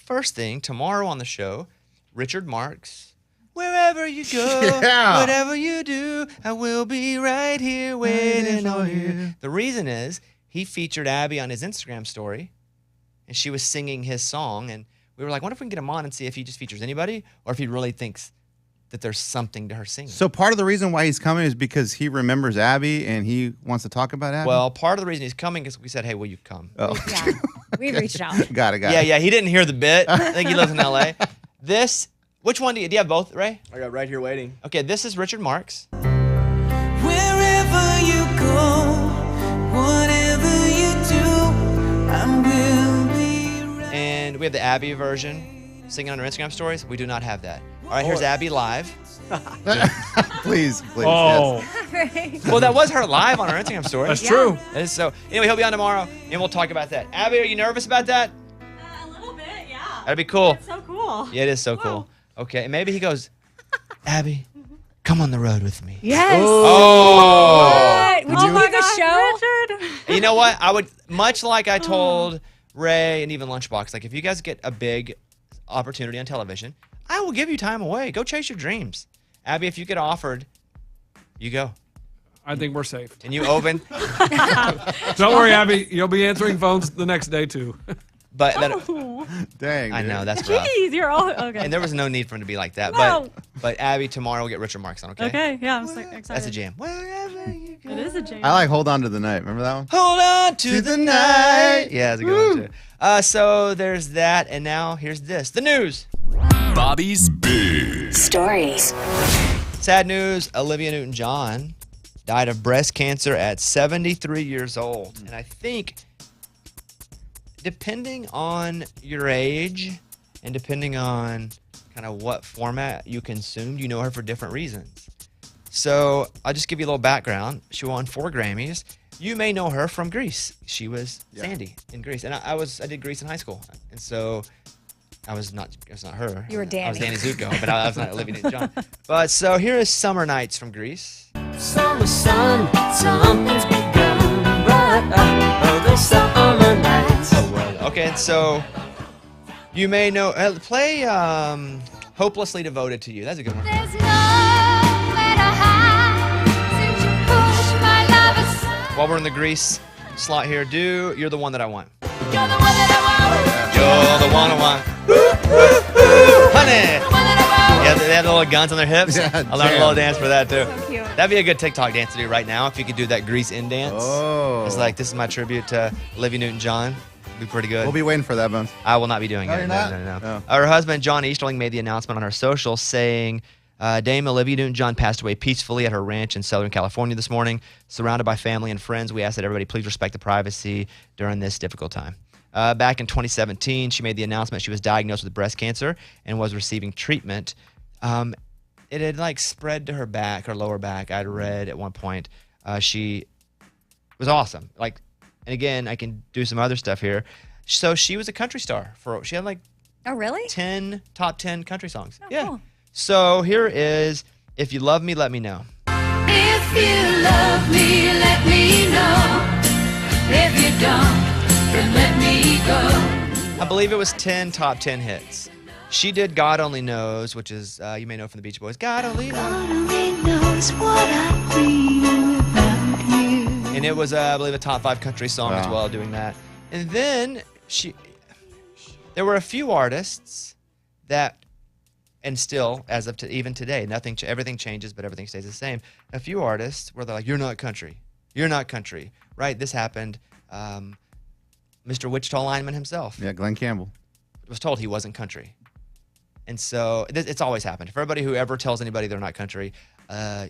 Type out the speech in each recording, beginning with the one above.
first thing, tomorrow on the show, Richard Marx. Wherever you go, whatever you do, I will be right here waiting on you. The reason is he featured Abby on his Instagram story, and she was singing his song, and we were like, what if we can get him on and see if he just features anybody, or if he really thinks that there's something to her singing. So part of the reason why he's coming is because he remembers Abby and he wants to talk about Abby? Well, part of the reason he's coming is we said, hey, will you come? Oh. Yeah, we reached out. Got it. Yeah, he didn't hear the bit. I think he lives in L.A. Which one do you have both, Ray? I got Right Here Waiting. Okay, this is Richard Marx. Wherever you go, whatever you do, I will be right. And we have the Abby version, singing on her Instagram stories. We do not have that. All right, here's Abby live. Please. Oh, Yes. Well, that was her live on her Instagram story. that's true. That is so. Anyway, he'll be on tomorrow, and we'll talk about that. Abby, are you nervous about that? A little bit, yeah. That'd be cool. It's so cool. Yeah, it is so cool. Okay, and maybe he goes, Abby, come on the road with me. Yes. Oh. What? Would you leave the show? Richard. You know what? I would, much like I told Ray and even Lunchbox, like if you guys get a big opportunity on television, I will give you time away. Go chase your dreams. Abby, if you get offered, you go. I think we're safe. And you open. Don't worry, Abby. You'll be answering phones the next day, too. But that, Dang. I dude. know, that's rough. Jeez, you're all okay. And there was no need for him to be like that. No. But Abby, tomorrow we'll get Richard Marx on, okay? Okay, yeah, I'm so excited. That's a jam. Wherever you go. It is a jam. I like Hold On to the Night. Remember that one? Hold on to the night. Yeah, that's a good one, too. So there's that. And now here's this. The news. Bobby's Big Stories. Sad news, Olivia Newton-John died of breast cancer at 73 years old. And I think, depending on your age and depending on kind of what format you consumed, you know her for different reasons. So I'll just give you a little background. She won 4 Grammys. You may know her from Grease. She was Sandy in Grease. And I did Grease in high school. And so I was not her. You were Danny. I was Danny Zuko, but I was not Olivia Newton-John. But so here is Summer Nights from Grease. Summer sun, something's begun, but the summer nights. Okay, so you may know. Play "Hopelessly Devoted to You." That's a good one. While we're in the Grease slot here, "You're the One That I Want." You're the one that I want. You're the one I want. Honey. Yeah, they have the little guns on their hips. Yeah, I'll learn a little dance for that too. So cute. That'd be a good TikTok dance to do right now if you could do that Grease in dance. Oh. It's like, this is my tribute to Olivia Newton-John. It'd be pretty good. We'll be waiting for that, Bones. I will not be doing No, it. you're not? No. Oh. Her husband, John Easterling, made the announcement on her social saying, Dame Olivia Newton-John passed away peacefully at her ranch in Southern California this morning. Surrounded by family and friends, we ask that everybody please respect the privacy during this difficult time. Back in 2017, she made the announcement she was diagnosed with breast cancer and was receiving treatment. It had like spread to her back, her lower back. I'd read at one point. She was awesome. Like, and again, I can do some other stuff here. So she was a country star. She had like Oh, really? top 10 country songs. Oh, yeah. cool. So here is "If You Love Me, Let Me Know." If you love me, let me know. If you don't, then let me go. I believe it was 10 top 10 hits. She did "God Only Knows," which is, you may know from the Beach Boys. God only knows. God only knows what I feel about you. And it was, I believe, a top 5 country song as Wow. well, doing that. And then there were a few artists that, and still, as of even today, everything changes, but everything stays the same. A few artists where they're like, "You're not country. You're not country." Right? This happened. Mr. Wichita Lineman himself Yeah, Glenn Campbell. was told he wasn't country. And so it's always happened. For everybody who ever tells anybody they're not country,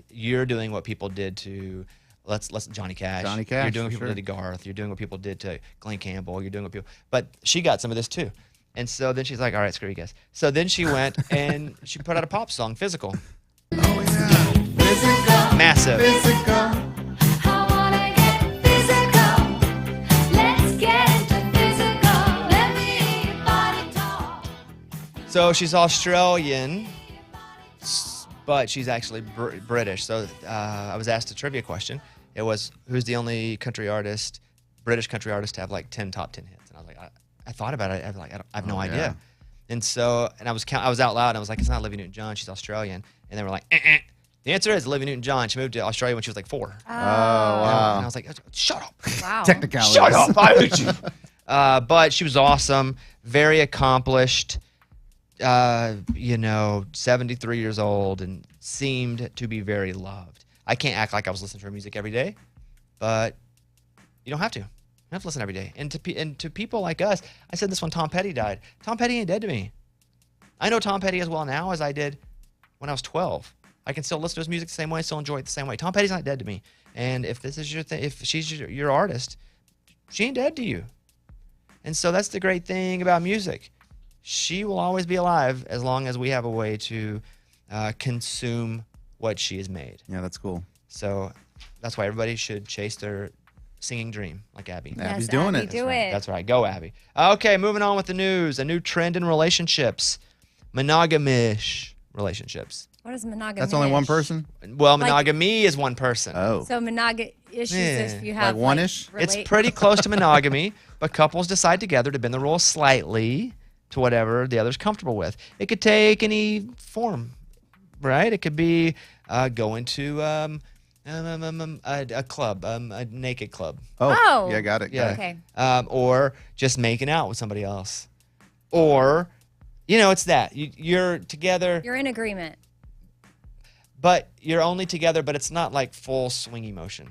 you're doing what people did to, let's Johnny Cash. Johnny Cash, You're doing what for people sure. did to Garth. You're doing what people did to Glenn Campbell. You're doing what people, but she got some of this too. And so then she's like, all right, screw you guys. So then she went and she put out a pop song, Physical. Oh, yeah. Physical. Massive. Physical. I wanna get physical. Let's get into physical. Let me hear your body talk. So she's Australian, but she's actually British. So I was asked a trivia question. It was, who's the only British country artist to have like 10 top 10 hits? And I was like, I thought about it. I was like, I have no idea. And so, and I was out loud, and I was like, it's not Olivia Newton-John, she's Australian. And they were like, eh. The answer is Olivia Newton-John. She moved to Australia when she was like 4. Oh, wow. And I was like, shut up. Wow. Technicalities. Shut up. I hate you. But she was awesome, very accomplished, 73 years old, and seemed to be very loved. I can't act like I was listening to her music every day, but you don't have to. You don't have to listen every day. And to people like us, I said this when Tom Petty died. Tom Petty ain't dead to me. I know Tom Petty as well now as I did when I was 12. I can still listen to his music the same way, still enjoy it the same way. Tom Petty's not dead to me. And if this is your thing, if she's your artist, she ain't dead to you. And so that's the great thing about music. She will always be alive as long as we have a way to consume what she has made. Yeah, that's cool. So that's why everybody should chase their singing dream, like Abby. Yes, Abby's doing Abby, it. do it. That's right. Go, Abby. Okay, moving on with the news. A new trend in relationships. Monogamish relationships. What is monogamy? That's only one person? Well, monogamy is one person. Oh. So monogamy is if you Like have one-ish? It's pretty close to monogamy, but couples decide together to bend the rules slightly to whatever the other's comfortable with. It could take any form, right? It could be going to a club, a naked club. Oh. Yeah, got it. Yeah. Okay. Or just making out with somebody else. Or, it's that. You're together, You're in agreement. but you're only together, but it's not like full swingy motion,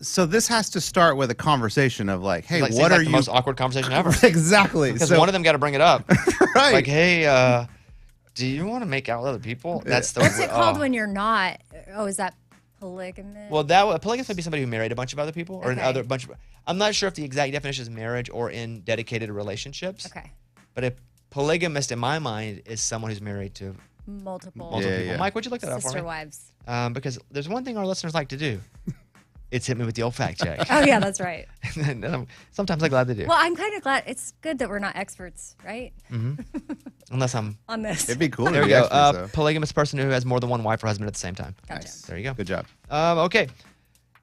So this has to start with a conversation of like, hey, Like, what seems are like you? the most awkward conversation ever. Exactly. Because So, one of them got to bring it up. right. Like, hey, do you want to make out with other people? That's the What's it called oh. when you're not? Oh, is that polygamous? Well, polygamous would be somebody who married a bunch of other people, or Okay. another bunch of. I'm not sure if the exact definition is marriage or in dedicated relationships. Okay. But a polygamist, in my mind, is someone who's married to Multiple multiple Yeah, people. yeah. Mike, would you look that up for sister me? wives. Because there's one thing our listeners like to do. It's hit me with the old fact check. Oh yeah, that's right. And sometimes I'm glad they do. Well, I'm kind of glad. It's good that we're not experts, right? Unless I'm. On this. It'd be cool There to we be go. experts, though. Polygamous person who has more than one wife or husband at the same time. Gotcha. Nice. There you go. Good job. Okay.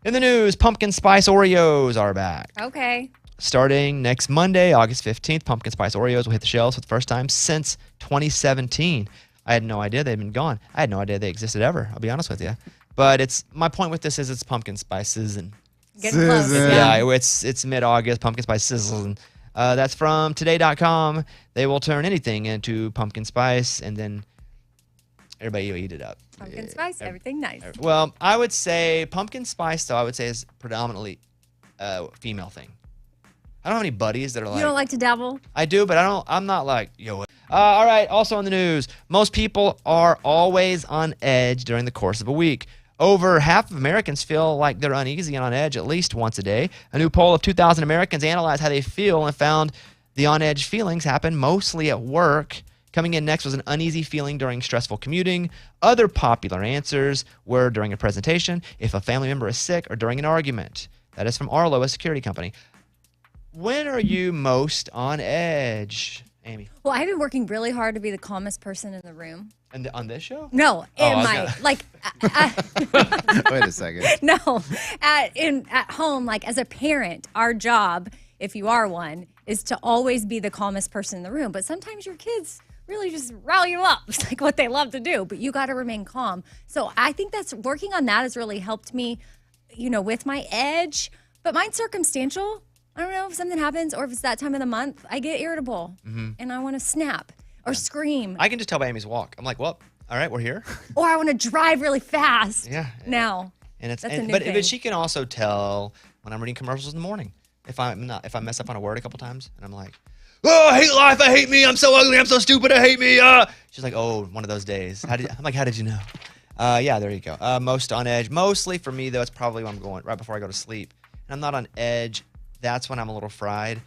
In the news, pumpkin spice Oreos are back. Okay. Starting next Monday, August 15th, pumpkin spice Oreos will hit the shelves for the first time since 2017. I had no idea they'd been gone. I had no idea they existed ever, I'll be honest with you. But my point with this is it's pumpkin spices and Getting close. Sizzling. yeah, it's mid-August, pumpkin spice sizzles. And that's from today.com. They will turn anything into pumpkin spice, and then everybody will eat it up. Pumpkin spice, everything nice. Well, I would say pumpkin spice, though, I would say is predominantly a female thing. I don't have any buddies that are like. You don't like to dabble? I do, but I'm not like, yo. All right, also in the news, most people are always on edge during the course of a week. Over half of Americans feel like they're uneasy and on edge at least once a day. A new poll of 2,000 Americans analyzed how they feel and found the on-edge feelings happen mostly at work. Coming in next was an uneasy feeling during stressful commuting. Other popular answers were during a presentation, if a family member is sick, or during an argument. That is from Arlo, a security company. When are you most on edge, Amy? Well, I've been working really hard to be the calmest person in the room. And on this show? No, I in was my gonna- like, Wait a second. no, at home, like as a parent, our job, if you are one, is to always be the calmest person in the room. But sometimes your kids really just rile you up. It's like what they love to do, but you got to remain calm. So I think that's working on that has really helped me, with my edge. But mine's circumstantial. I don't know if something happens or if it's that time of the month, I get irritable and I want to snap or scream I can just tell by Amy's walk. I'm like, well, all right, we're here. or I want to drive really fast. Yeah. Now. And it's That's a new but thing. she can also tell when I'm reading commercials in the morning. If I mess up on a word a couple times and I'm like, oh, I hate life, I hate me, I'm so ugly, I'm so stupid, I hate me. She's like, oh, one of those days. I'm like, how did you know? Yeah, there you go. Most on edge. Mostly for me though, it's probably when I'm going right before I go to sleep. And I'm not on edge. That's when I'm a little fried.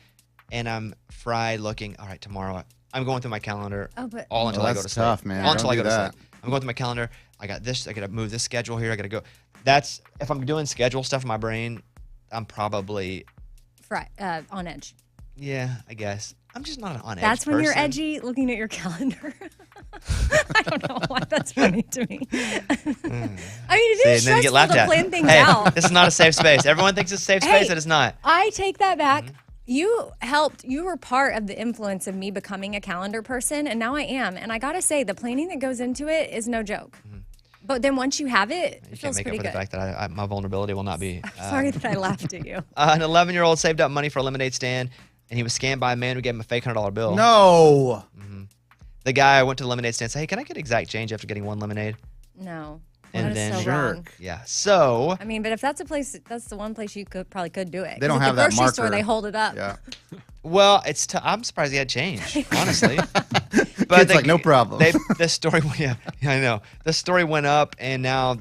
And I'm fried looking, all right, tomorrow I'm going through my calendar all until I go to that's sleep. tough, man. All until Don't I go do to that. sleep. I'm going through my calendar. I got this. I got to move this schedule here. I got to go. That's if I'm doing schedule stuff in my brain, I'm probably On edge. yeah. I guess I'm just not an on edge. That's when you're person. edgy looking at your calendar. I don't know why that's funny to me. I mean, it See, is and then you get stressful laughed to at. plan things Hey, out. this is not a safe space. Everyone thinks it's a safe space. Hey. It is not. I take that back. You were part of the influence of me becoming a calendar person, and now I am. And I gotta say, the planning that goes into it is no joke. But then once you have it, You it can't feels make up pretty for the good. fact that my vulnerability will not be. Sorry that I laughed at you. An 11-year-old saved up money for a lemonade stand, and he was scammed by a man who gave him a fake $100 bill. No. The guy went to the lemonade stand and said, "Hey, can I get exact change after getting one lemonade?" No. And That is then so wrong. Yeah. So I mean, but if that's the one place you could do it. They don't 'Cause at have the that grocery store, marker. they hold it up. Yeah. well, I'm surprised he had change, honestly. Kid's like, no problem. The story, yeah, I know. The story went up, and now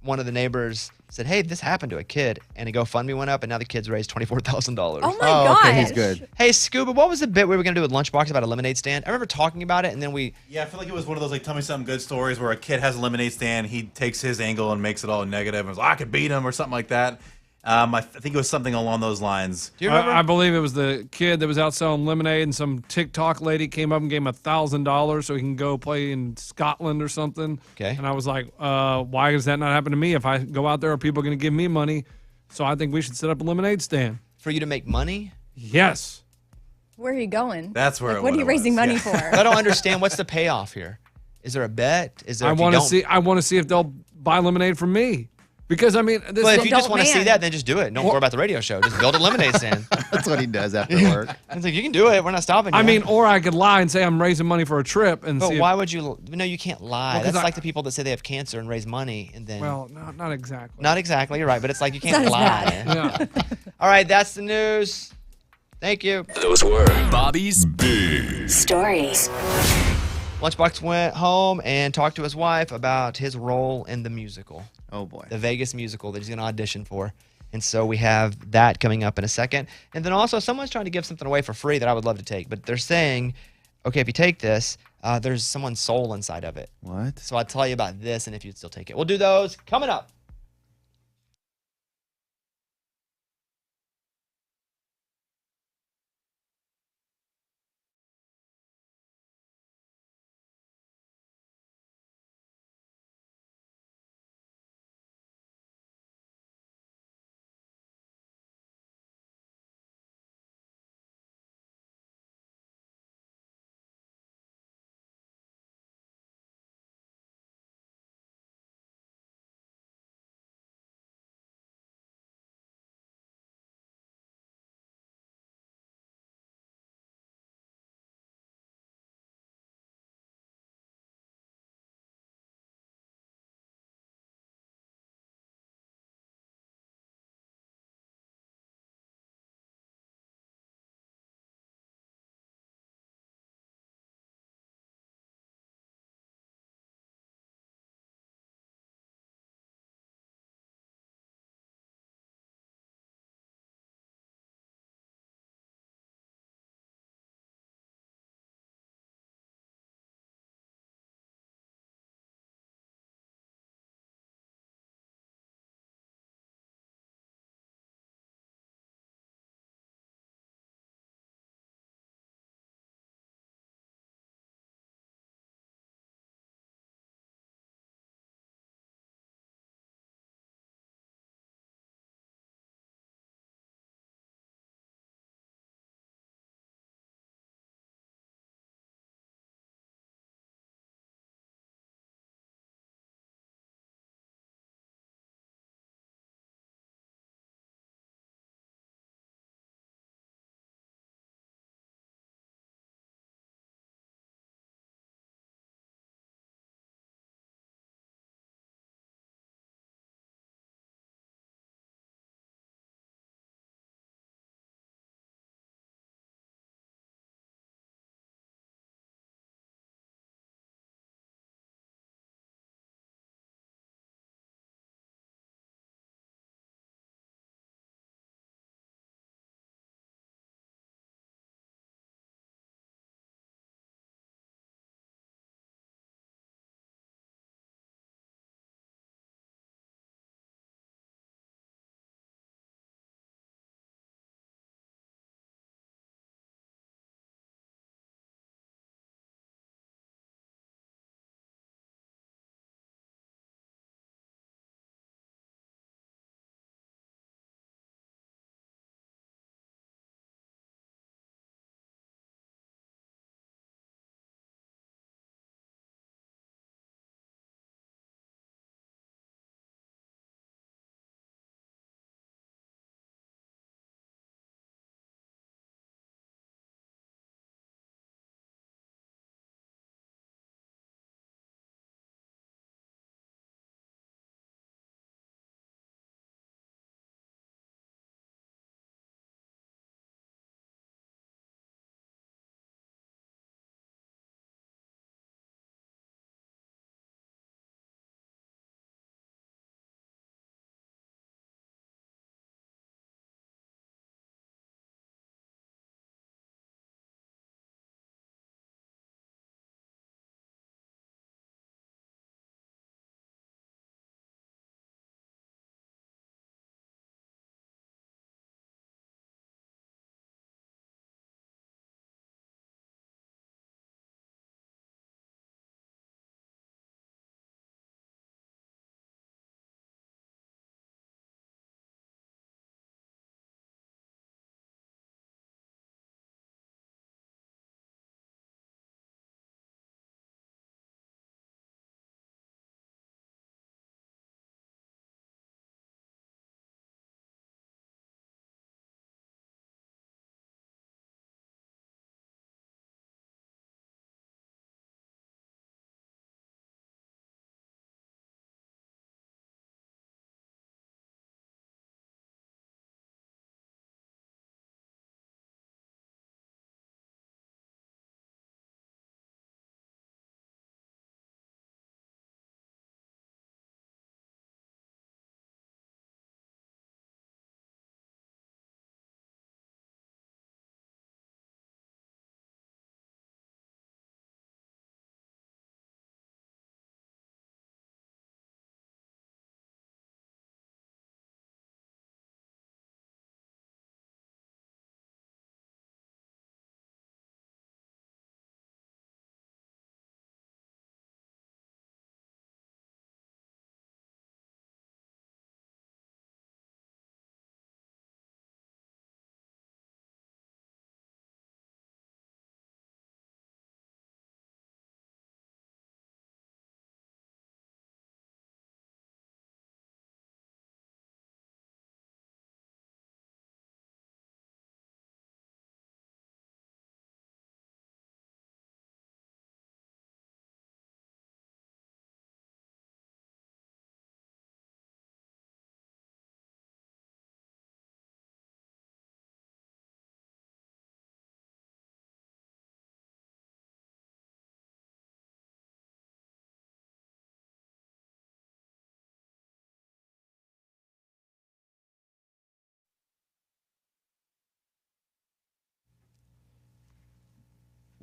one of the neighbors said, "Hey, this happened to a kid," and a GoFundMe went up, and now the kid's raised $24,000. Oh my gosh. Okay, he's good. Hey, Scuba, what was the bit we were gonna do with Lunchbox about a lemonade stand? I remember talking about it, and then Yeah, I feel like it was one of those like tell me something good stories where a kid has a lemonade stand, he takes his angle and makes it all negative, and was like, I could beat him or something like that. I think it was something along those lines. Do you remember? I believe it was the kid that was out selling lemonade, and some TikTok lady came up and gave him $1,000 so he can go play in Scotland or something. Okay. And I was like, why does that not happen to me? If I go out there, are people going to give me money? So I think we should set up a lemonade stand. For you to make money? Yes. Where are you going? That's where. What are you raising money for? I don't understand. What's the payoff here? Is there a bet? Is there? I if you want to don't- see. I want to see if they'll buy lemonade from me, because I mean, this But is, if you just Adult want to see man. that, then just do it. Don't worry about the radio show. Just build a lemonade stand. That's what he does after work. It's like you can do it. We're not stopping you. I mean, or I could lie and say I'm raising money for a trip and but see. why would you? No, you can't lie. Well, 'cause That's I- like the people that say they have cancer and raise money and then. Well, not exactly. Not exactly. You're right, but it's like you not can't as lie. Yeah. All right, that's the news. Thank you. Those were Bobby's Big Stories. Lunchbox went home and talked to his wife about his role in the musical, Oh boy. the Vegas musical that he's going to audition for. And so we have that coming up in a second. And then also, someone's trying to give something away for free that I would love to take. But they're saying, okay, if you take this, there's someone's soul inside of it. What? So I'll tell you about this and if you'd still take it. We'll do those coming up.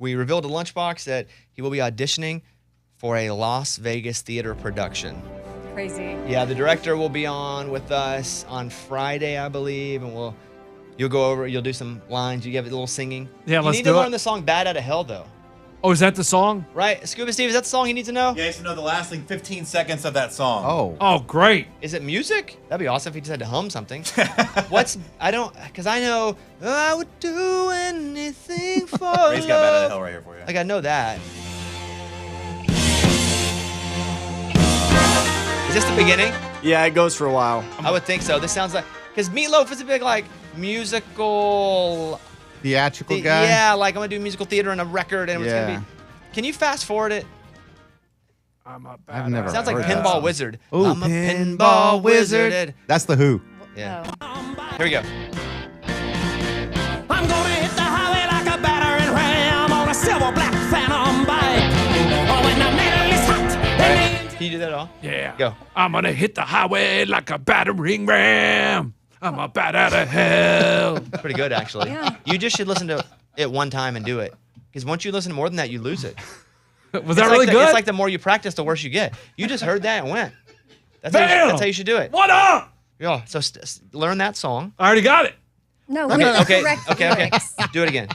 we revealed to Lunchbox that he will be auditioning for a Las Vegas theater production. Crazy. Yeah, the director will be on with us on Friday, I believe, and you'll go over, you'll do some lines, you have a little singing. Yeah, you let's need do to it. learn the song Bad Out of Hell, though. Oh, is that the song? Right? Scuba Steve, is that the song he needs to know? Yeah, he needs to know the last 15 seconds of that song. Oh. Oh, great. Is it music? That'd be awesome if he just had to hum something. Because I know, I would do anything for Ray's got Bad Out of Hell right here for you. Like, I know that. Is this the beginning? Yeah, it goes for a while. I would think so. This sounds like, because Meatloaf is a big, like, musical. Theatrical guy? Yeah, like, I'm going to do musical theater and a record, and it's going to Yeah. be. Can you fast forward it? I'm a I've never Sounds like heard that Pinball song. Wizard. Ooh, I'm a pinball wizard. That's the Who. Yeah. Oh. Here we go. I'm gonna hit the highway like a battering ram on a silver black phantom bike. Oh, when the metal is hot, and Can you do that at all? Yeah. Go. I'm going to hit the highway like a battering ram. I'm a bat out of hell. Pretty good, actually. Yeah. You just should listen to it one time and do it. Because once you listen to more than that, you lose it. Was that really good? It's like the more you practice, the worse you get. You just heard that and went. That's how you should do it. What up? Yeah. So learn that song. I already got it. No, Okay. we need the Okay. correct Okay. lyrics. Do it again.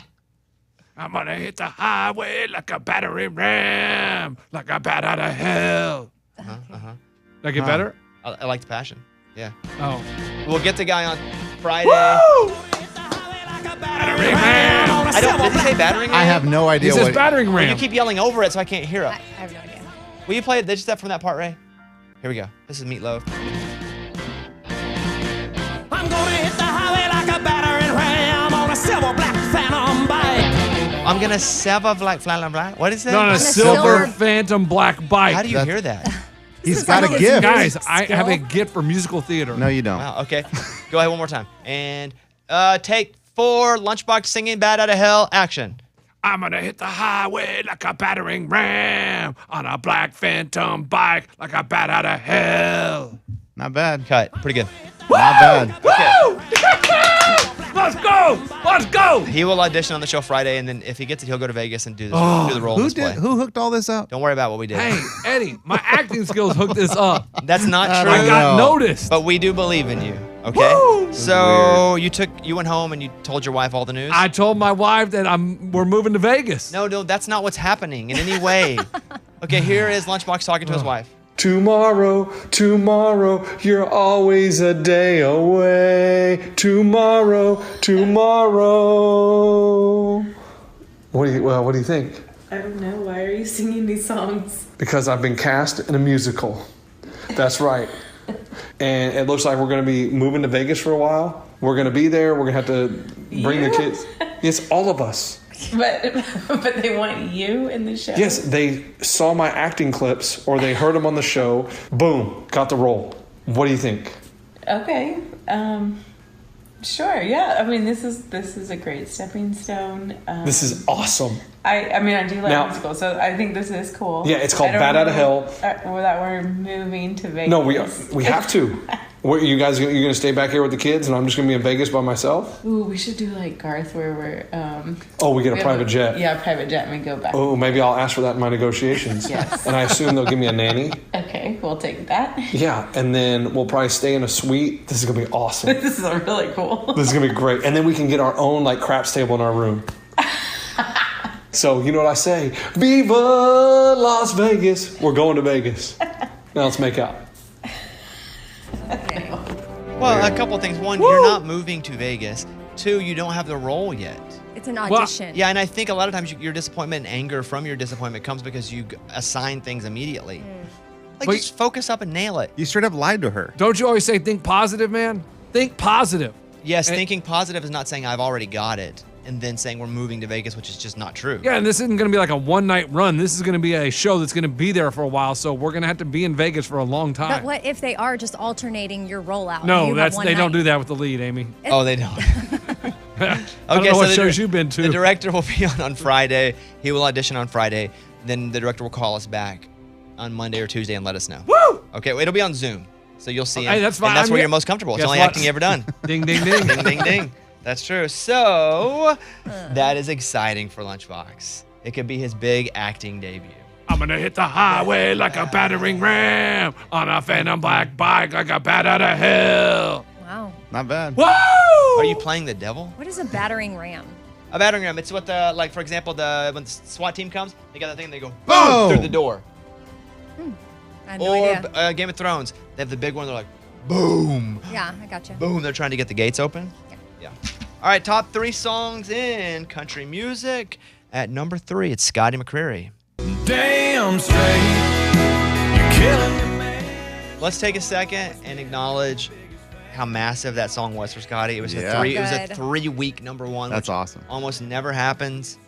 I'm going to hit the highway like a battering ram. Like a bat out of hell. Did I get better? I like the passion. Yeah. Oh. We'll get the guy on Friday. Battering ram. Did he say battering ram? I have no He idea says what. battering Well, ram. you keep yelling over it so I can't hear it. I have no idea. Will you play just that from that part, Ray? Here we go. This is Meatloaf. I'm gonna hit the highway like a battering ram on a silver black phantom bike. I'm gonna sever like flat black. What is that? No, on a silver phantom black bike. How do you hear that? He's got a like gift. Guys, I Skill? have a gift for musical theater. No, you don't. Wow. Okay. Go ahead one more time. And take 4. Lunchbox singing "Bad Out of Hell." Action. I'm gonna hit the highway like a battering ram on a black phantom bike like a bat out of hell. Not bad. Cut. Pretty good. Not bad. Let's go! Let's go! He will audition on the show Friday, and then if he gets it, he'll go to Vegas and do the role in Who this play. did? Who hooked all this up? Don't worry about what we did. Hey, Eddie, my acting skills hooked this up. That's not I true. I got know. noticed. But we do believe in you. Okay. Woo! So you went home and you told your wife all the news. I told my wife that we're moving to Vegas. No, that's not what's happening in any way. Okay, here is Lunchbox talking to his wife. Tomorrow, you're always a day away. Tomorrow. What do you think? I don't know. Why are you singing these songs? Because I've been cast in a musical. That's right. And it looks like we're going to be moving to Vegas for a while. We're going to be there. We're going to have to bring the kids. Yes, all of us. But they want you in the show? Yes, they saw my acting clips or they heard them on the show. Boom, got the role. What do you think? Okay. Sure. Yeah. I mean, this is a great stepping stone. This is awesome. I mean, I do like Now- musicals, so I think this is cool. Yeah, it's called I don't Bat Outta know, Hell. That we're moving to Vegas. No, we have to. What, you guys, you're gonna stay back here with the kids, and I'm just gonna be in Vegas by myself? Ooh, we should do like Garth, where we're. Oh, we get a we have private jet. Yeah, private jet, and we go back. Oh, maybe I'll ask for that in my negotiations. Yes. And I assume they'll give me a nanny. Okay, we'll take that. Yeah, and then we'll probably stay in a suite. This is gonna be awesome. This is really cool. This is gonna be great. And then we can get our own like craps table in our room. So you know what I say? Viva Las Vegas. We're going to Vegas. Now let's make out. Well, a couple things. One, you're not moving to Vegas. 2, you don't have the role yet. It's an audition. Yeah, and I think a lot of times your disappointment and anger from your disappointment comes because you assign things immediately. Like, just focus up and nail it. You straight up lied to her. Don't you always say think positive, man? Think positive. Yes, And- thinking positive is not saying I've already got it, and then saying we're moving to Vegas, which is just not true. Yeah, and this isn't going to be like a one-night run. This is going to be a show that's going to be there for a while, so we're going to have to be in Vegas for a long But time. what if they are just alternating your rollout? No, they don't do that with the lead, Amy. Oh, they don't. I don't know what shows you've been to. The director will be on Friday. He will audition on Friday. Then the director will call us back on Monday or Tuesday and let us know. Woo! Okay, well, it'll be on Zoom, so you'll see him. Hey, that's fine. And that's I'm where here. you're most comfortable. It's Guess the only what? acting you ever done. Ding, ding, ding. Ding, ding, ding. That's true. So that is exciting for Lunchbox. It could be his big acting debut. I'm gonna hit the highway like a battering ram on a phantom black bike like a bat out of hell. Wow. Not bad. Woo! Are you playing the devil? What is a battering ram? A battering ram. It's what the, like, for example, when the SWAT team comes, they got that thing and they go boom Oh! through the door. I had no Or idea. Game of Thrones, they have the big one. They're like, boom, Yeah, I gotcha. boom. They're trying to get the gates open. Yeah. All right, top 3 songs in country music. At number 3, it's Scotty McCreery. Damn straight, you're killing me. Let's take a second and acknowledge how massive that song was for Scotty. It was Yeah. it was a Good. 3-week number 1. That's which awesome. Almost never happens.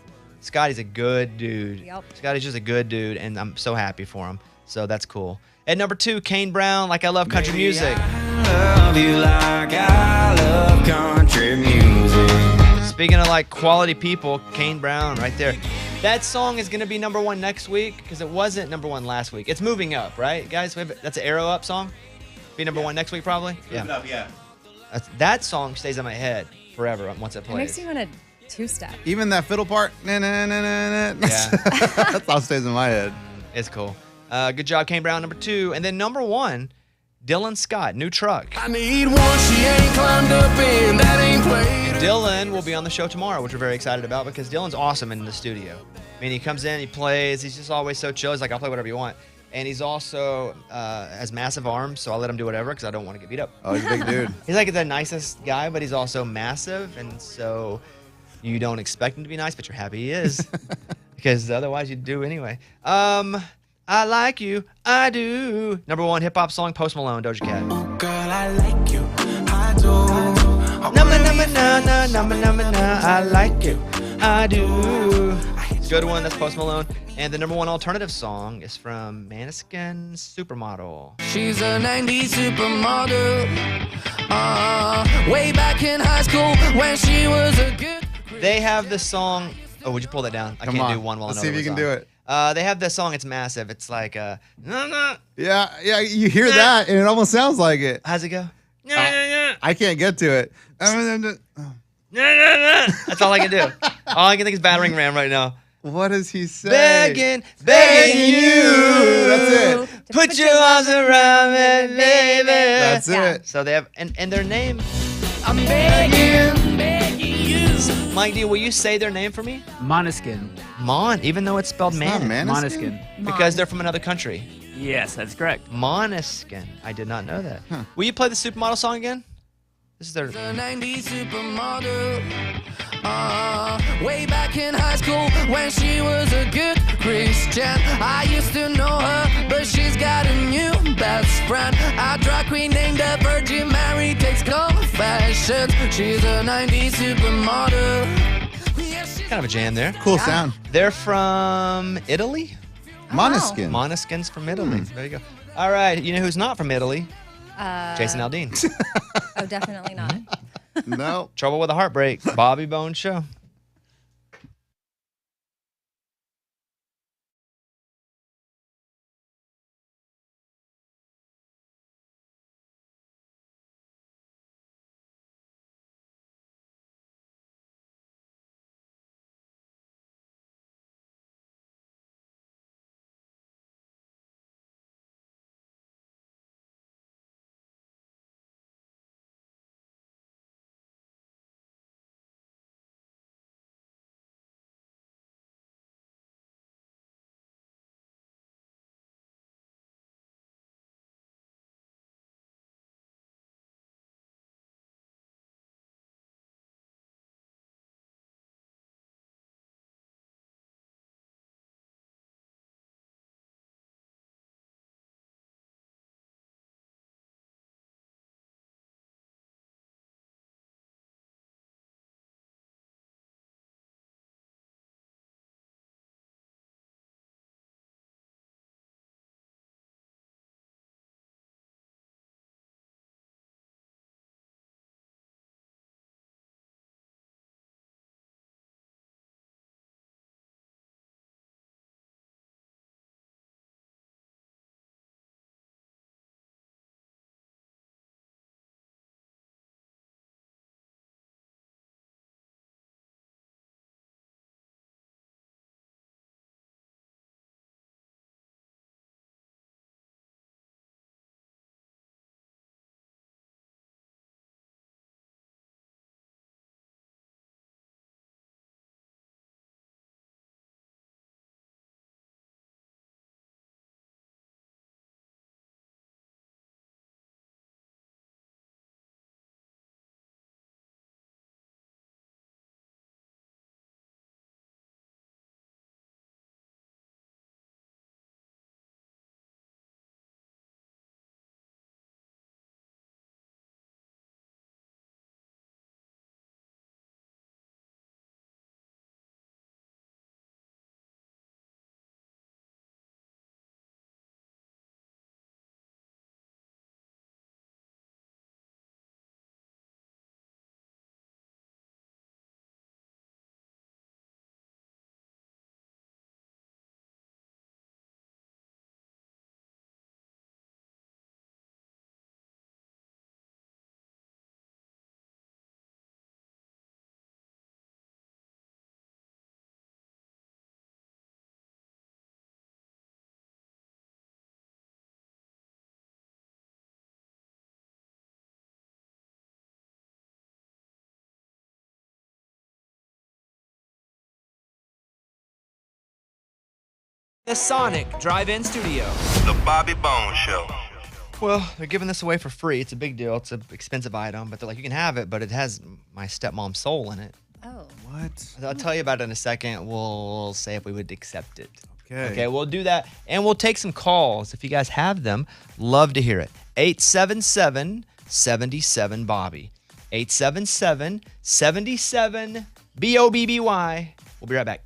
Scotty's a good dude. Yep. Scotty's just a good dude, and I'm so happy for him. So that's cool. At number 2, Kane Brown, Like I Love Country Music. Love you like I love country music. Speaking of like quality people, Kane Brown right there. That song is going to be number 1 next week because it wasn't number 1 last week. It's moving up, right, guys? That's an Arrow Up song. Be number 1 next week, probably. Moving up, yeah. That song stays in my head forever once it It plays. makes you want to two-step. Even that fiddle part, na na na na na. Yeah. That's all stays in my head. It's cool. Good job, Kane Brown, number 2. And then number 1, Dylan Scott, New Truck. I need one she ain't climbed up in, that ain't played. Dylan will be on the show tomorrow, which we're very excited about because Dylan's awesome in the studio. I mean, he comes in, he plays, he's just always so chill. He's like, I'll play whatever you want. And he's also has massive arms, so I'll let him do whatever because I don't want to get beat up. Oh, he's a big dude. He's like the nicest guy, but he's also massive, and so you don't expect him to be nice, but you're happy he is because otherwise you'd do anyway. I like you, I do. Number 1 hip hop song, Post Malone, Doja Cat. Girl, I like you, I do. Number, I like you, I do. Good one, that's Post Malone. And the number 1 alternative song is from Maneskin's Supermodel. She's a 90s supermodel. Way back in high school when she was a good. They have this song. Oh, would you pull that down? I Come can't on. do one while Let's another see if you one's can on. do it. They have this song. It's massive. It's like, Yeah, you hear that, and it almost sounds like it. how's it go? I can't get to it. That's all I can do. All I can think is battering ram right now. What does he say? Begging you. That's it. Put your arms around me, baby. That's it. So they have, and their name, I'm begging you. Mike D, will you say their name for me? Monoskin. Even though it's spelled Not man. Monoskin. Because they're from another country. Yes, that's correct. Monoskin. I did not know that. Will you play the Supermodel song again? This is their. The 90s supermodel. Way back in high school when she was a good Christian. I used to know her, but she's got a new best friend. A drag queen named the Virgin Mary takes confessions. She's a 90s supermodel. Kind of a jam there. Cool sound. They're from Italy? Monoskin. Monoskin's from Italy. There you go. All right. You know who's not from Italy? Jason Aldean. Oh, definitely not. No. Trouble with a Heartbreak. Bobby Bones Show. The Sonic Drive-In Studio. The Bobby Bones Show. Well, they're giving this away for free. It's a big deal. It's an expensive item, but they're like, you can have it, but it has my stepmom's soul in it. Oh. What? I'll tell you about it in a second. We'll say if we would accept it. Okay. Okay, we'll do that. And we'll take some calls. If you guys have them, love to hear it. 877-77-BOBBY. 877-77-BOBBY. We'll be right back.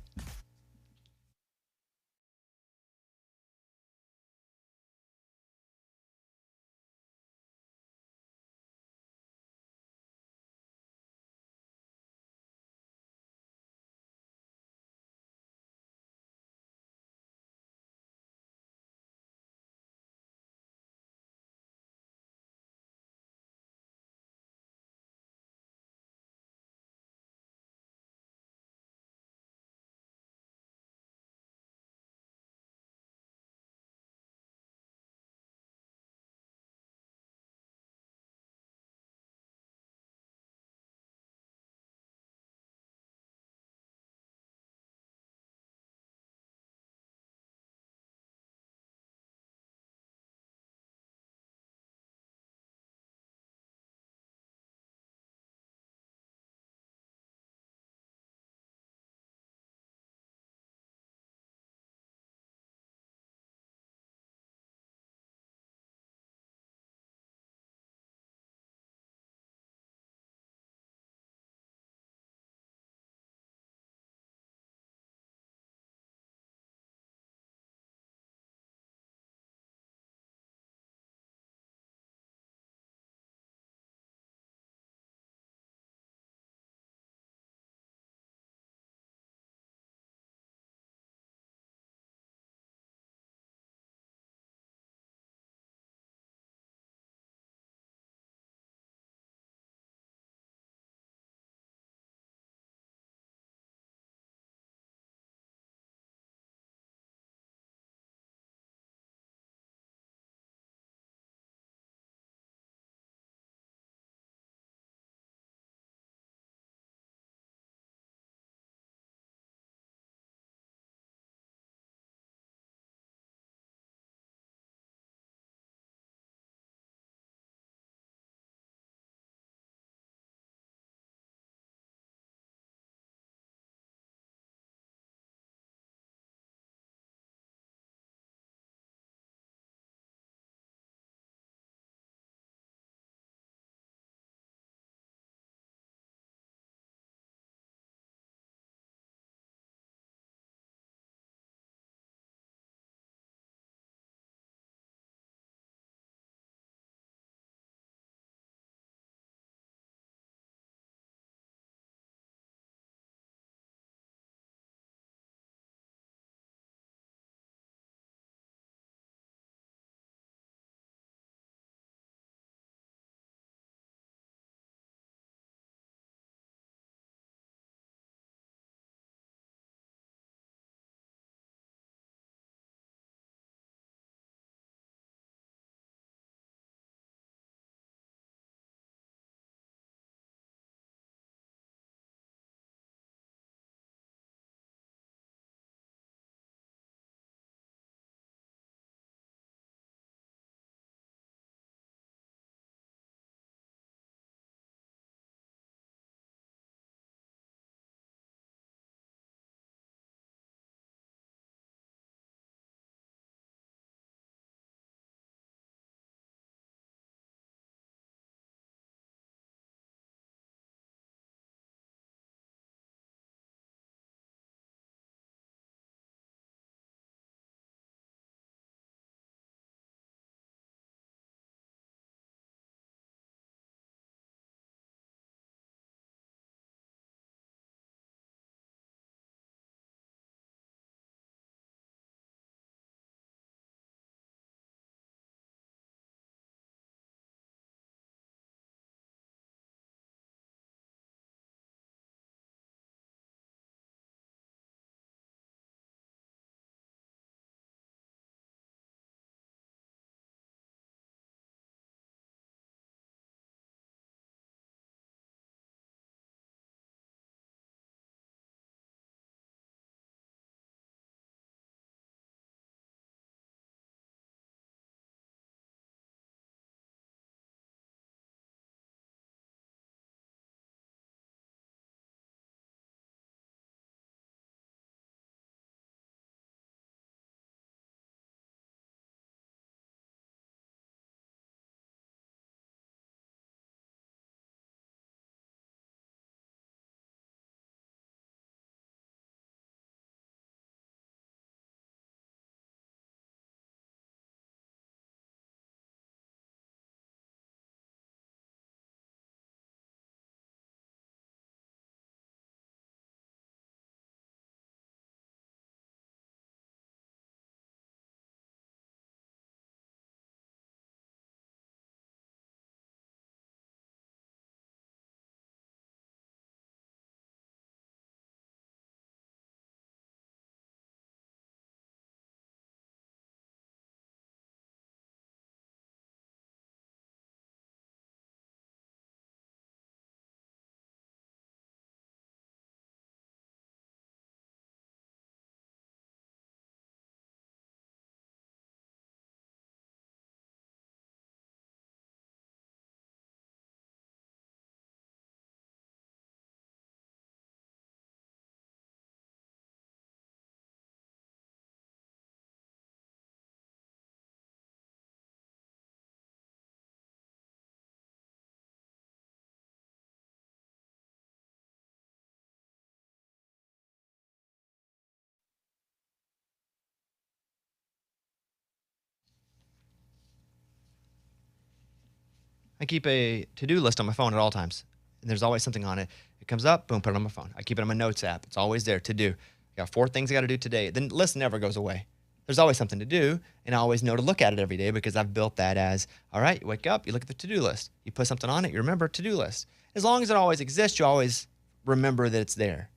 I keep a to-do list on my phone at all times. And there's always something on it. It comes up, boom, put it on my phone. I keep it on my notes app. It's always there to do. I got 4 things I got to do today. The list never goes away. There's always something to do, and I always know to look at it every day because I've built that as, all right, you wake up, you look at the to-do list. You put something on it, you remember to-do list. As long as it always exists, you always remember that it's there.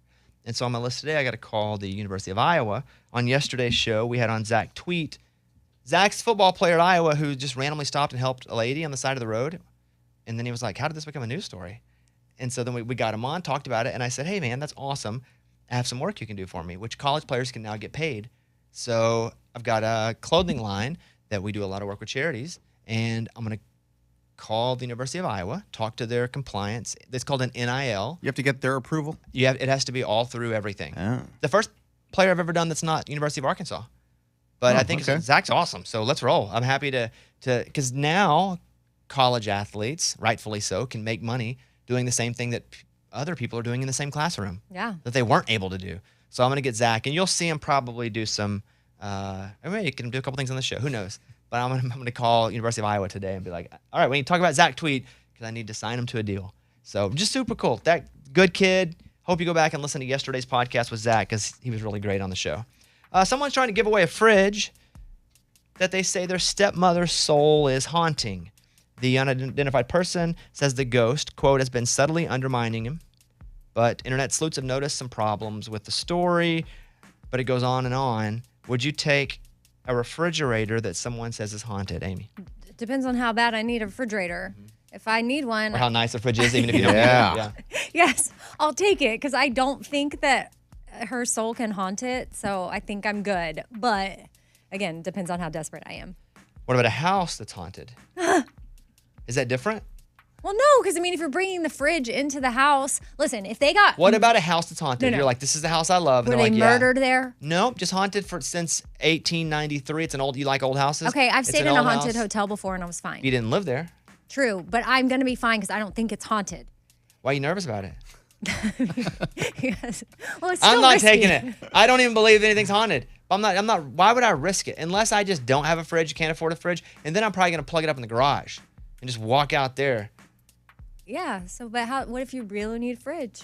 And so on my list today, I got to call the University of Iowa. On yesterday's show, we had on Zach Tweet. Zach's a football player at Iowa who just randomly stopped and helped a lady on the side of the road. And then he was like, how did this become a news story? And so then we got him on, talked about it, and I said, hey, man, that's awesome. I have some work you can do for me, which college players can now get paid. So I've got a clothing line that we do a lot of work with charities, and I'm going to call the University of Iowa, talk to their compliance. It's called an NIL. You have to get their approval? It has to be all through everything. Oh. The first player I've ever done that's not University of Arkansas. But I think Zach's awesome, so let's roll. I'm happy to because now college athletes, rightfully so, can make money doing the same thing that other people are doing in the same classroom. Yeah. That they weren't able to do. So I'm going to get Zach, and you'll see him probably do some, maybe he can do a couple things on the show. Who knows? But I'm going to call University of Iowa today and be like, all right, we need to talk about Zach Tweet because I need to sign him to a deal. So just super cool. That good kid. Hope you go back and listen to yesterday's podcast with Zach because he was really great on the show. Someone's trying to give away a fridge that they say their stepmother's soul is haunting. The unidentified person says the ghost, quote, has been subtly undermining him. But internet sleuths have noticed some problems with the story, but it goes on and on. Would you take a refrigerator that someone says is haunted, Amy? Depends on how bad I need a refrigerator. If I need one. Or how nice the fridge is, even if you don't need it. Yeah. Yes, I'll take it because I don't think that her soul can haunt it. So I think I'm good. But again, depends on how desperate I am. What about a house that's haunted? Is that different? Well, no, because I mean, if you're bringing the fridge into the house, listen, if they got. What about a house that's haunted? No. You're like, this is the house I love. And Were they're they like, murdered there? Nope, just haunted since 1893. It's an old. You like old houses? Okay, I've It's stayed an in a old haunted house. hotel before and I was fine. You didn't live there. True, but I'm gonna be fine because I don't think it's haunted. Why are you nervous about it? Yes. Well, it's still I'm not risky. taking it. I don't even believe anything's haunted. I'm not. Why would I risk it? Unless I just don't have a fridge, can't afford a fridge, and then I'm probably gonna plug it up in the garage and just walk out there. Yeah. So, but what if you really need a fridge?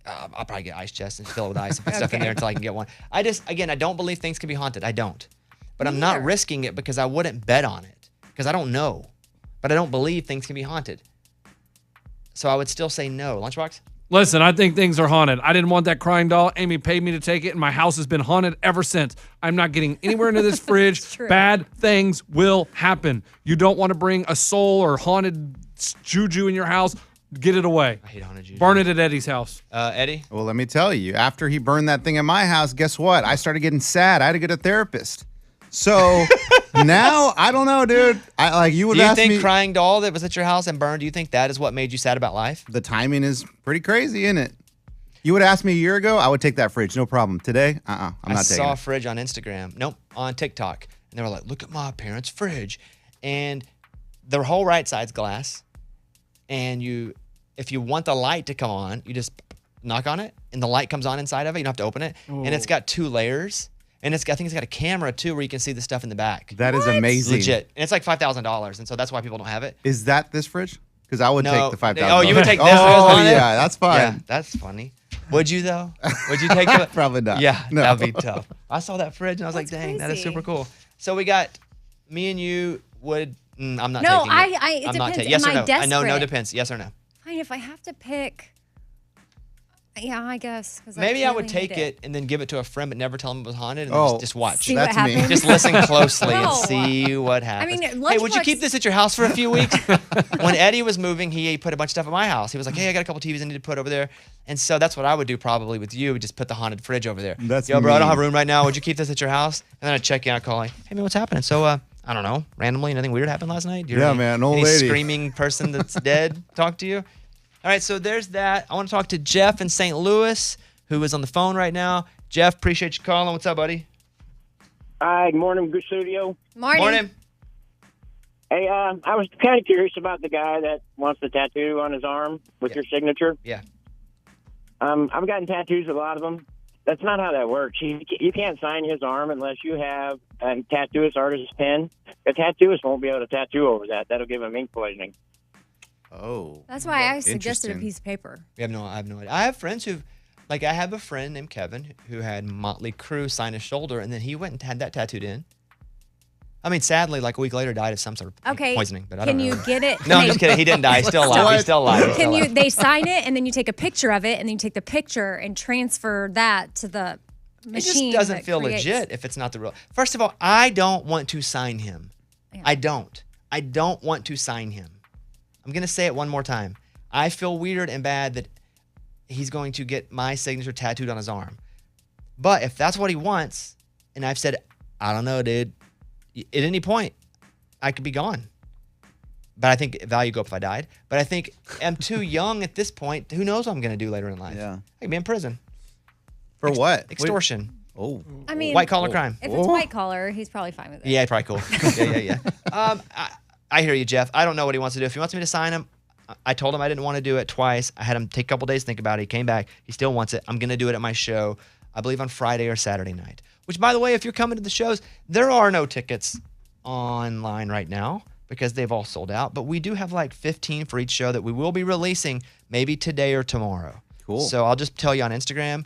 I'll probably get ice chests and fill it with ice and put stuff in there until I can get one. I don't believe things can be haunted. I don't. But I'm not risking it because I wouldn't bet on it because I don't know. But I don't believe things can be haunted. So I would still say no. Lunchbox? Listen, I think things are haunted. I didn't want that crying doll. Amy paid me to take it, and my house has been haunted ever since. I'm not getting anywhere into this fridge. Bad things will happen. You don't want to bring a soul or haunted juju in your house. Get it away. I hate haunted juju. Burn it at Eddie's house. Eddie? Well, let me tell you, after he burned that thing at my house, guess what? I started getting sad. I had to get a therapist. So now, I don't know, dude. You would ask me. Do you think crying doll that was at your house and burned, do you think that is what made you sad about life? The timing is pretty crazy, isn't it? You would ask me a year ago, I would take that fridge, no problem. Today, I'm not taking I saw a it. fridge on Instagram. Nope, on TikTok. And they were like, look at my parents' fridge. And their whole right side's glass. And if you want the light to come on, you just knock on it, and the light comes on inside of it. You don't have to open it. Ooh. And it's got 2 layers. And I think it's got a camera, too, where you can see the stuff in the back. That is amazing. Legit. And it's like $5,000. And so that's why people don't have it. Is that this fridge? Because I would take the $5,000. Oh, you would take this? Oh, yeah, that's fine. Yeah, that's funny. Would you, though? Would you take it? Probably not. Yeah, No. that'd be tough. I saw that fridge, and I was like, dang, that is crazy. super cool. So we got me and you would, I'm not No, taking it. it I'm not depends. taking Yes Am or no? I I know, no desperate? depends. Yes or no? Fine, if I have to pick. Yeah, I guess. 'cause Maybe I really would take need it and then give it to a friend, but never tell them it was haunted, and just watch. See what That's me. happens? Just listen closely and No. see what happens. mean, hey, would you Lunchbox- keep this at your house for a few weeks? When Eddie was moving, he put a bunch of stuff at my house. He was like, hey, I got a couple TVs I need to put over there. And so that's what I would do probably with you. Just put the haunted fridge over there. That's Yo, bro, I don't mean. have room right now. Would you keep this at your house? And then I'd check you out, call like, hey, man, what's happening? So, I don't know, randomly, anything weird happened last night? Do you Yeah, hear man, old any lady. screaming person that's dead talk to you? All right, so there's that. I want to talk to Jeff in St. Louis, who is on the phone right now. Jeff, appreciate you calling. What's up, buddy? Hi, good morning, good studio. Morning. Hey, I was kind of curious about the guy that wants the tattoo on his arm with your signature. Yeah. I've gotten tattoos, a lot of them. That's not how that works. You can't sign his arm unless you have a tattooist artist's pen. the tattooist won't be able to tattoo over that. That'll give him ink poisoning. Oh. That's why I suggested a Interesting. piece of paper. I have no idea. I have friends who've, like, I have a friend named Kevin who had Motley Crue sign his shoulder, and then he went and had that tattooed in. I mean, sadly, like a week later, died of some sort of poisoning. But I don't know. Can you get it? No, I'm just kidding. He didn't die. He's still alive. He's still alive. He's Can still you? alive. They sign it, and then you take a picture of it, and then you take the picture and transfer that to the It machine. just doesn't that feel creates- legit if it's not the real. First of all, I don't want to sign him. I don't. I don't want to sign him. I'm going to say it one more time. I feel weird and bad that he's going to get my signature tattooed on his arm. But if that's what he wants, and I've said, I don't know, dude, at any point, I could be gone. But I think value go up if I died. But I think I'm too young at this point. Who knows what I'm going to do later in life? Yeah. I could be in prison. For what? Extortion. Oh. I mean, white collar crime. If it's white collar, he's probably fine with it. Yeah, probably cool. Yeah. I hear you, Jeff. I don't know what he wants to do. If he wants me to sign him, I told him I didn't want to do it twice. I had him take a couple days to think about it. He came back. He still wants it. I'm going to do it at my show, I believe on Friday or Saturday night. Which, by the way, if you're coming to the shows, there are no tickets online right now because they've all sold out. But we do have like 15 for each show that we will be releasing maybe today or tomorrow. Cool. So I'll just tell you on Instagram.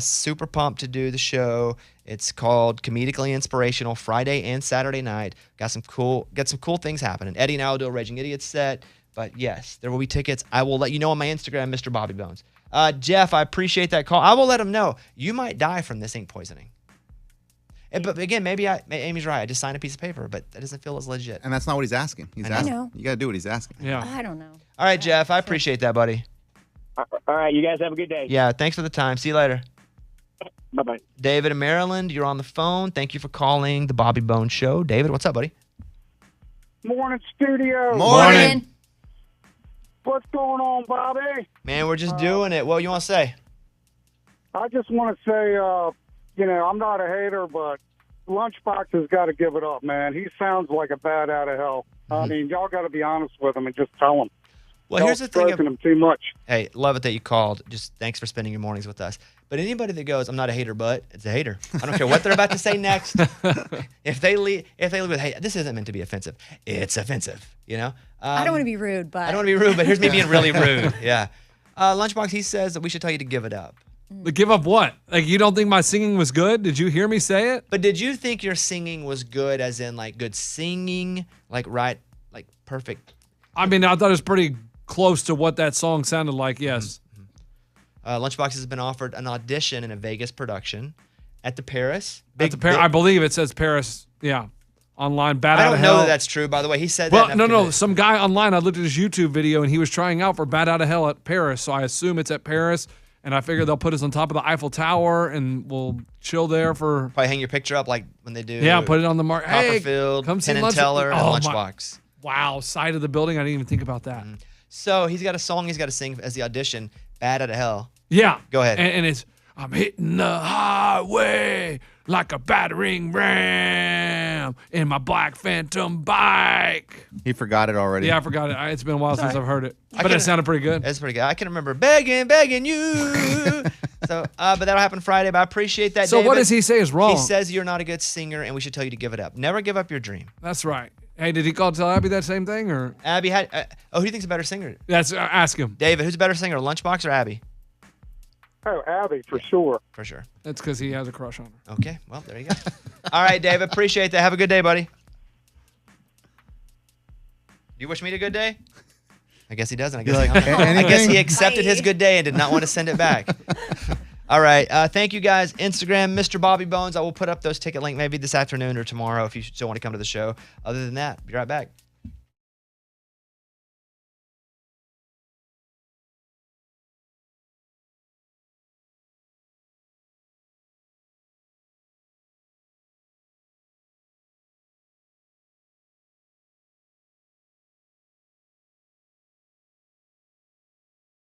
Super pumped to do the show. It's called Comedically Inspirational, Friday and Saturday night. Got some cool things happening. Eddie and I will do a Raging Idiot set. But yes, there will be tickets. I will let you know on my Instagram, Mr. Bobby Bones. Jeff, I appreciate that call. I will let him know. You might die from this ink poisoning. But again, maybe Amy's right. I just signed a piece of paper, but that doesn't feel as legit. And that's not what he's asking. He's I asking. know. You got to do what he's asking. Yeah. I don't know. All right, Jeff, I appreciate that, buddy. All right, you guys have a good day. Yeah, thanks for the time. See you later. Bye-bye. David in Maryland, you're on the phone. Thank you for calling the Bobby Bones Show. David, what's up, buddy? Morning, studio. Morning. What's going on, Bobby? Man, we're just doing it. What do you want to say? I just want to say, I'm not a hater, but Lunchbox has got to give it up, man. He sounds like a bat out of hell. I mean, y'all got to be honest with him and just tell him. Well, here's the thing. Stroking him too much. Hey, love it that you called. Just thanks for spending your mornings with us. But anybody that goes, I'm not a hater, but it's a hater. I don't care what they're about to say next. If they leave with, hey, this isn't meant to be offensive. It's offensive, you know? I don't want to be rude, but I don't want to be rude, but here's me being really rude. Yeah. Lunchbox, he says that we should tell you to give it up. But give up what? Like, you don't think my singing was good? Did you hear me say it? But did you think your singing was good, as in like good singing, like right, like perfect? I mean, I thought it was pretty close to what that song sounded like, yes. Lunchbox has been offered an audition in a Vegas production at the Paris. I believe it says Paris, yeah. Online, Bat I Out don't of know Hell. that that's true, by the way. He said Well, that. no. Some guy online, I looked at his YouTube video, and he was trying out for Bat Out of Hell at Paris, so I assume it's at Paris. And I figure they'll put us on top of the Eiffel Tower, and we'll chill there for... Probably hang your picture up like when they do... Yeah, put it on the mark. Hey, Copperfield, come see Penn and Teller, and Oh, my- Lunchbox. Wow, side of the building. I didn't even think about that. So he's got a song he's got to sing as the audition, Bad Out of Hell. Yeah. Go ahead. And it's, I'm hitting the highway like a battering ram in my black Phantom bike. He forgot it already. Yeah, I forgot it. It's been a while since Sorry. I've heard it. I But it can- sounded pretty good. It's pretty good. I can remember begging you. So, but that'll happen Friday. But I appreciate that. So what David. does he say is wrong? He says you're not a good singer, and we should tell you to give it up. Never give up your dream. That's right. Hey, did he call to tell Abby that same thing, or Abby had. Who do you think's a better singer? that's ask him? David, who's a better singer, Lunchbox or Abby? Oh, Abby, for sure. For sure. That's because he has a crush on her. Okay, well, there you go. All right, David, appreciate that. Have a good day, buddy. You wish me a good day? I guess he doesn't. I guess, I guess he accepted his good day and did not want to send it back. All right. Thank you, guys. Instagram, Mr. Bobby Bones. I will put up those ticket link maybe this afternoon or tomorrow if you still want to come to the show. Other than that, be right back.